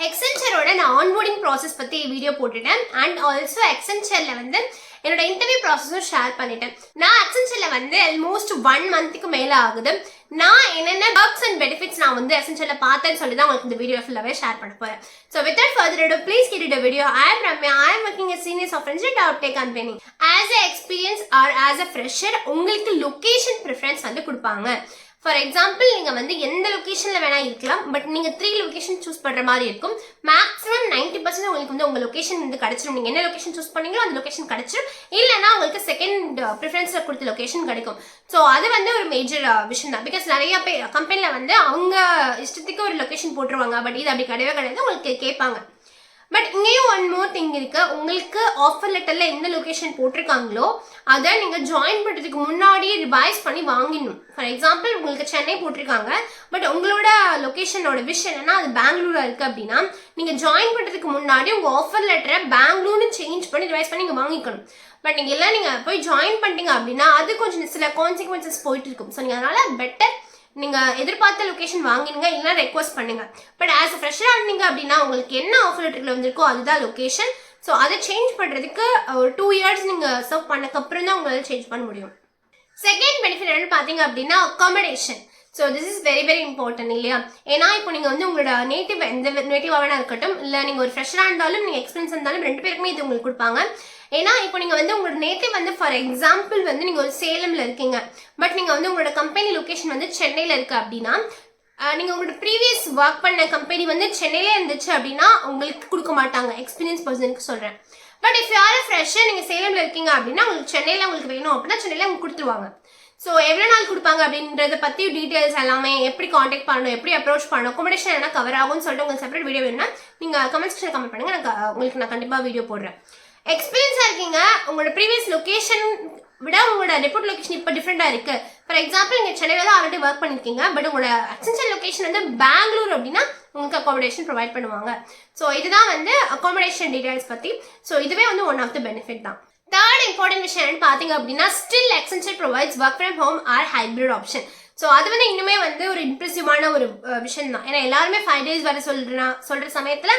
எக்ஸென்ச்சரோட நான் onboarding process பற்றி video போட்டுட்டேன் அண்ட் ஆல்சோ எக்ஸென்ச்சரில் வந்து என்னோட இன்டர்வியூ ப்ராசஸும் ஷேர் பண்ணிட்டேன். நான் எக்ஸென்ச்சரில் வந்து ஆல்மோஸ்ட் 1 மந்த்துக்கு மேலே ஆகுது. நான் என்னென்ன ஒர்க்ஸ் அண்ட் பெனிஃபிட்ஸ் நான் வந்து எக்ஸென்ச்சரில் பார்த்தேன்னு சொல்லி தான் உங்களுக்கு இந்த வீடியோ ஃபுல்லாகவே ஷேர் பண்ண போகிறேன். So without further ado, please get the video. I am Ramya. I am working as senior software engineer at Uptake Company. As a experience or as a fresher, உங்களுக்கு லொகேஷன் ப்ரிஃபரன்ஸ் வந்து கொடுப்பாங்க. For example நீங்கள் வந்து எந்த லொக்கேஷனில் வேணால் இருக்கலாம், but நீங்கள் 3 லொக்கேஷன் சூஸ் பண்ணுற மாதிரி இருக்கும். மேக்ஸிமம் 90% உங்களுக்கு வந்து உங்கள் லொக்கேஷன் வந்து கிடச்சிடும். நீங்கள் என்ன லொக்கேஷன் சூஸ் பண்ணீங்களோ அந்த லொக்கேஷன் கிடச்சிடும். இல்லைன்னா உங்களுக்கு செகண்ட் ப்ரிஃபரன்ஸில் கொடுத்த லொக்கேஷன் கிடைக்கும். ஸோ அது வந்து ஒரு மேஜர் விஷயம் தான். பிகாஸ் நிறைய பேர் கம்பெனியில் வந்து அவங்க இஷ்டத்துக்கு ஒரு லொக்கேஷன் போட்டுருவாங்க, பட் இது அப்படி கிடையவே கிடையாது, உங்களுக்கு கேட்பாங்க. பட் இங்கேயும் ஒன் மோர் திங் இருக்கு. உங்களுக்கு ஆஃபர் லெட்டர்ல எந்த லொக்கேஷன் போட்டிருக்காங்களோ அதை நீங்க ஜாயின் பண்றதுக்கு முன்னாடியே ரிவைஸ் பண்ணி வாங்கிடணும். ஃபார் எக்ஸாம்பிள் உங்களுக்கு சென்னை போட்டிருக்காங்க, பட் உங்களோட லொக்கேஷனோட விஷயம் என்னன்னா அது பெங்களூரா இருக்கு அப்படின்னா நீங்க ஜாயின் பண்றதுக்கு முன்னாடி உங்க ஆஃபர் லெட்டரை பெங்களூர்னு சேஞ்ச் பண்ணி ரிவைஸ் பண்ணி நீங்க வாங்கிக்கணும். பட் நீங்க எல்லாம் நீங்க போய் ஜாயின் பண்ணிட்டீங்க அப்படின்னா அது கொஞ்சம் சில கான்சிக்வன்சஸ் போயிட்டு இருக்கும். ஸோ நீங்க அதனால பெட்டர் நீங்க எதிர்பார்த்த லொகேஷன் வாங்கினுங்க, இல்லைன்னா ரெக்வஸ்ட் பண்ணுங்க. பட் ஆஸ் அ ஃப்ரெஷராக இருந்தீங்க அப்படின்னா உங்களுக்கு என்ன ஆஃபர் லெட்டர்ல வந்திருக்கோ அதுதான் லொகேஷன். ஸோ அதை சேஞ்ச் பண்றதுக்கு ஒரு 2 இயர்ஸ் நீங்க சர்வ் பண்ணக்கப்புறம் தான் உங்களால் சேஞ்ச் பண்ண முடியும். செகண்ட் பெனிஃபிட் என்னன்னு பார்த்தீங்க அப்படின்னா accommodation. So this is very very important இல்லையா? ஏன்னா இப்போ நீங்கள் வந்து உங்களோட நேட்டிவ் எந்த நேட்டிவாக வேணா இருக்கட்டும், இல்லை நீங்கள் ஒரு ஃப்ரெஷராக இருந்தாலும் நீங்கள் எக்ஸ்பீரியன்ஸ் இருந்தாலும் 2 பேருக்குமே இது உங்களுக்கு கொடுப்பாங்க. ஏன்னா இப்போ நீங்கள் வந்து உங்களோட நேட்டிவ் வந்து ஃபார் எக்ஸாம்பிள் வந்து நீங்கள் ஒரு சேலமில் இருக்கீங்க, பட் நீங்கள் வந்து உங்களோட கம்பெனி லொக்கேஷன் வந்து சென்னையில் இருக்குது அப்படின்னா நீங்கள் உங்களோட ப்ரீவியஸ் ஒர்க் பண்ண கம்பெனி வந்து சென்னையிலே இருந்துச்சு அப்படின்னா உங்களுக்கு கொடுக்க மாட்டாங்க. எக்ஸ்பீரியன்ஸ் பர்சனுக்கு சொல்கிறேன். பட் இஃப் யார் ஃப்ரெஷ்ஷாக நீங்கள் சேலமில் இருக்கீங்க அப்படின்னா உங்களுக்கு சென்னையில் உங்களுக்கு வேணும் அப்படின்னா சென்னையில் உங்களுக்கு கொடுத்துருவாங்க. ஸோ எவ்வளோ நாள் கொடுப்பாங்க அப்படின்றத பற்றி டீட்டெயில்ஸ் எல்லாமே, எப்படி காண்டாக்ட் பண்ணணும், எப்படி அப்ரோச் பண்ணணும், அகாமடேஷன் என்ன கவர் ஆகும்னு சொல்லிட்டு உங்களுக்கு செப்பரேட் வீடியோ வேணும்னா நீங்கள் கமெண்ட் செக்ஷன் கமெண்ட் பண்ணுங்கள். உங்களுக்கு நான் கண்டிப்பாக வீடியோ போடுறேன். எக்ஸ்பீரியன்ஸாக இருக்கீங்க, உங்களோட ப்ரீவியஸ் லொக்கேஷன் விட உங்களோட ரிப்போர்ட் லொக்கேஷன் இப்போ டிஃப்ரெண்டாக இருக்குது. ஃபார் எக்ஸாம்பிள் நீங்கள் சென்னையில் தான் ஆல்ரெடி ஒர்க் பண்ணியிருக்கீங்க, பட் உங்களோட எக்ஸ்டென்ஷன் லொக்கேஷன் வந்து பெங்களூர் அப்படின்னா உங்களுக்கு அகாமடேஷன் ப்ரொவைட் பண்ணுவாங்க. ஸோ இதுதான் வந்து அகாமடேஷன் டீடைல்ஸ் பற்றி. ஸோ இதுவே வந்து ஒன் ஆஃப் த பெனிஃபிட் தான். தேர்ட் இம்பார்ட்டன்ட் விஷயம் என்னன்னு பார்த்தீங்க அப்படின்னா still extension provides work from home or hybrid option. So அது வந்து இன்னுமே வந்து ஒரு இம்ப்ரெசிவான ஒரு விஷயம் தான். ஏன்னா எல்லாருமே 5 days வர சொல்கிற சமயத்தில்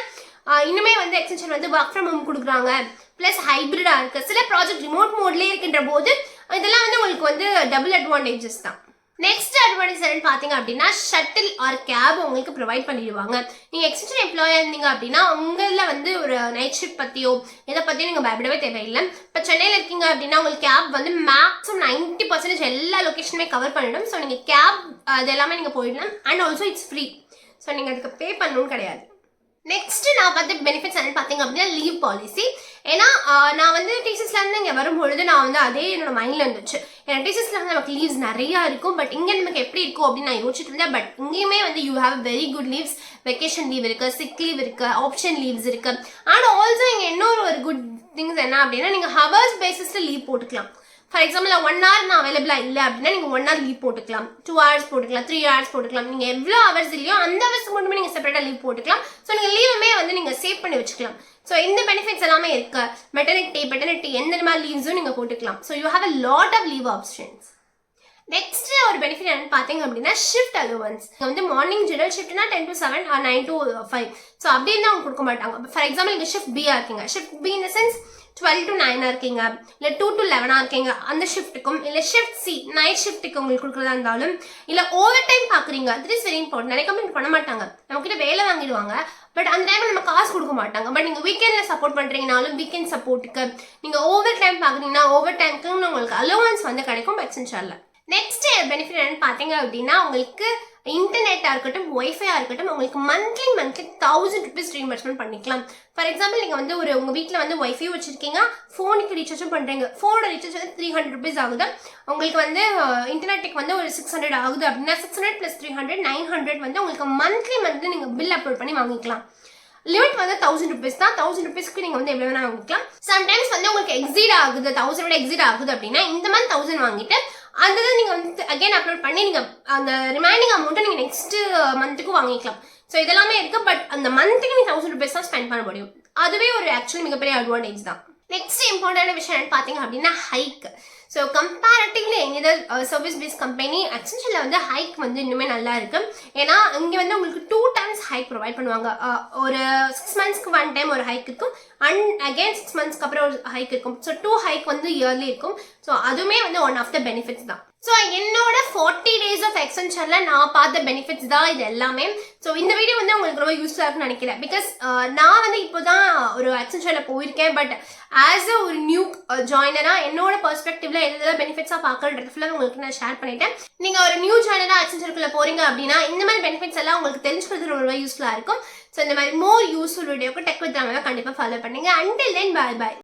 இன்னுமே வந்து எக்ஸ்டென்ஷன் வந்து ஒர்க் ஃப்ரம் ஹோம் கொடுக்குறாங்க, ப்ளஸ் ஹைப்ரிடாக இருக்குது. சில ப்ராஜெக்ட் ரிமோட் மோட்லேயே இருக்கின்ற போது இதெல்லாம் வந்து உங்களுக்கு வந்து டபுள் அட்வான்டேஜஸ் தான். நெக்ஸ்ட் அட்வான்டேஜ் என்னன்னு பார்த்தீங்க அப்படின்னா ஷட்டில் ஆர் கேப் உங்களுக்கு ப்ரொவைட் பண்ணிடுவாங்க. நீங்கள் எக்ஸ்டென்ஷன் எம்ப்ளாயாக இருந்தீங்க அப்படின்னா உங்களில் வந்து ஒரு நைட் ஷிஃப்ட் பற்றியோ இதை பற்றியோ நீங்கள் பயப்படவே தேவையில்லை. இப்போ சென்னையில் இருக்கீங்க அப்படின்னா உங்களுக்கு கேப் வந்து மேக்ஸிமம் 90% எல்லா லொக்கேஷனுமே கவர் பண்ணிடும். ஸோ நீங்கள் கேப் அது எல்லாமே நீங்கள் போயிடலாம். And also it's free. So நீங்கள் அதுக்கு பே பண்ணணும்னு கிடையாது. நெக்ஸ்ட் நான் பார்த்த பெனிஃபிட்ஸ் என்னன்னு பார்த்தீங்க அப்படின்னா லீவ் பாலிசி. ஏன்னா நான் வந்து டீச்சர்ஸ்லேருந்து இங்கே வரும்பொழுது நான் வந்து அதே என்னோட மைண்டில் இருந்துச்சு. ஏன்னா டீச்சர்ஸ்ல வந்து நமக்கு லீவ்ஸ் நிறையா இருக்கும், பட் இங்கே நமக்கு எப்படி இருக்கும் அப்படின்னு நான் யோசிச்சுட்டு இருந்தேன். பட் இங்கேயுமே வந்து you have very good leaves. Vacation leave இருக்குது, சிக் லீவ் இருக்குது, ஆப்ஷன் லீவ்ஸ் இருக்குது. அண்ட் ஆல்சோ இங்கே இன்னொரு ஒரு குட் திங்ஸ் என்ன அப்படின்னா நீங்கள் ஹவர்ஸ் பேசிஸில் லீவ் போட்டுக்கலாம். ஃபார் எக்ஸாம்பிள் 1 hour நான் அவைலபிளாக இல்லை அப்படின்னா நீங்கள் 1 hour லீவ் போட்டுக்கலாம், 2 hours போட்டுக்கலாம், 3 hours போட்டுக்கலாம். நீங்கள் எவ்வளோ ஹவர்ஸ் இல்லையோ அந்த ஹவர்ஸ்க்கு மட்டுமே நீங்கள் செப்பரேட்டாக லீவ் போட்டுக்கலாம். ஸோ நீங்கள் லீவுமே வந்து நீங்கள் சேவ் பண்ணி வச்சுக்கலாம். ஸோ இந்த பெனிஃபிட்ஸ் எல்லாமே இருக்கு. மெட்டர்னிட்டி எந்த மாதிரி லீவ்ஸும் நீங்கள் போட்டுக்கலாம். So you have a lot of leave options. Next ஒரு பெனிஃபிட் என்னன்னு பார்த்தீங்க அப்படின்னா ஷிஃப்ட் அலோவன்ஸ். வந்து மார்னிங் ஜெனரல் ஷிஃப்ட்னா 10 to 7 or 9 to 5. ஸோ அப்படி இருந்தால் அவங்க கொடுக்க மாட்டாங்க. ஃபார் எக்ஸாம்பிள் நீங்கள் ஷிஃப்ட் பியாக இருக்கீங்க, shift B in the sense 12 to 9 இருக்கீங்க, இல்லை 2 to 11 இருக்கீங்க, அந்த ஷிஃப்ட்டுக்கும் இல்லை ஷிஃப்ட் சி நைட் ஷிஃப்ட்டுக்கு உங்களுக்கு கொடுக்குறதா இருந்தாலும், இல்லை ஓவர் டைம் பார்க்குறீங்க, அது இஸ் வெரி இம்பார்ட்டன்ட். நிறைய கம்பெனி பண்ண மாட்டாங்க, நம்மக்கிட்ட வேலை வாங்கிடுவாங்க, பட் அந்த டைமில் நம்ம காசு கொடுக்க மாட்டாங்க. பட் நீங்கள் வீக்கெண்டில் சப்போர்ட் பண்ணுறீங்கனாலும் வீக்கெண்ட் சப்போர்ட்டுக்கு நீங்கள் ஓவர் டைம் பார்க்குறீங்கன்னா ஓவர் டைமுக்கு உங்களுக்கு அலோவன்ஸ் வந்து கிடைக்கும் எக்ஸ்டென்ஷனில். நெக்ஸ்ட் பெனிஃபிட் என்னன்னு பார்த்தீங்க அப்படின்னா உங்களுக்கு இன்டர்நெட்டாக இருக்கட்டும், ஒய்ஃபையாக இருக்கட்டும், உங்களுக்கு மந்த்லி 1000 rupees ரீஇம்பர்ஸ்மெண்ட் பண்ணிக்கலாம். ஃபார் எக்ஸாம்பிள் நீங்கள் வந்து உங்கள் வீட்டில் வந்து ஒய்ஃபை வச்சுருக்கீங்க, ஃபோனுக்கு ரீசார்ஜும் பண்ணுறீங்க. ஃபோனோட ரீசார்ஜ் வந்து 300 rupees ஆகுது. உங்களுக்கு வந்து இன்டர்நெட்டுக்கு வந்து ஒரு 600 ஆகுது அப்படின்னா 600 + 300 900 வந்து உங்களுக்கு மந்த்லி நீங்கள் பில் அப்லோட் பண்ணி வாங்கிக்கலாம். லிமிட் வந்து 1000 rupees தான். 1000 rupeesக்கு நீங்கள் வந்து எவ்வளோ வேணால் வாங்கிக்கலாம். சம்டைம்ஸ் வந்து உங்களுக்கு எக்ஸீட் ஆகுது, 1000 விட எக்ஸீட் ஆகுது அப்படின்னா இந்த மந்த் 1000 வாங்கிட்டு அந்த நீங்கள் வந்து அகைன் அப்லோட் பண்ணி நீங்கள் அந்த ரிமைனிங் அமௌண்ட்டை நீங்கள் நெக்ஸ்ட் மந்த்துக்கு வாங்கிக்கலாம். ஸோ இதெல்லாமே இருக்குது. பட் அந்த மந்த்துக்கு நீங்கள் 1000 rupees தான் ஸ்பெண்ட் பண்ண முடியும். அதுவே ஒரு ஆக்சுவலி மிகப்பெரிய அட்வான்டேஜ் தான். நெக்ஸ்ட் இம்பார்ட்டன்ட் விஷயம் என்னன்னு பார்த்தீங்க அப்படின்னா hike. So comparatively any other service based company அக்சென்ச்சரில் வந்து ஹைக் வந்து இன்னுமே நல்லா இருக்கு. ஏன்னா இங்கே வந்து உங்களுக்கு 2 times ஹைக் ப்ரொவைட் பண்ணுவாங்க. ஒரு 6 monthsக்கு 1 time ஒரு ஹைக் இருக்கும், அண்ட் அகெயின் 6 monthsக்கு அப்புறம் ஒரு ஹைக் இருக்கும். ஸோ 2 ஹைக் வந்து இயர்லி இருக்கும். ஸோ அதுவுமே வந்து ஒன் ஆஃப் த பெனிஃபிட்ஸ் தான். ஸோ என்னோட 40 days ஆஃப் எக்ஸ்டென்ஷன்ல நான் பார்த்த பெனிஃபிட்ஸ் தான் இது எல்லாமே. ஸோ இந்த வீடியோ வந்து உங்களுக்கு ரொம்ப யூஸ்ஃபுல்லாக இருக்குன்னு நினைக்கிறேன். பிகாஸ் நான் வந்து இப்போ தான் ஒரு எக்ஸ்டென்ஷன்ல போயிருக்கேன். பட் ஆஸ் அ ஒரு நியூ ஜாயினராக என்னோட பெர்ஸ்பெக்டிவ்ல எதாவது பெனிஃபிட்ஸாக பார்க்கறது ஃபுல்லாக உங்களுக்கு நான் ஷேர் பண்ணிட்டேன். நீங்கள் ஒரு நியூ ஜாயினராக எக்ஸ்டென்ஷனுக்குள்ள போறீங்க அப்படின்னா இந்த மாதிரி பெனிஃபிட்ஸ் எல்லாம் உங்களுக்கு தெரிஞ்சுக்கிறது ரொம்ப யூஸ்ஃபுல்லாக இருக்கும். ஸோ இந்த மாதிரி மோர் யூஸ்ஃபுல் வீடியோக்கு டெக் வித் ராமாவை கண்டிப்பாக ஃபாலோ பண்ணுங்க. அண்டில் தென் பாய் பாய்.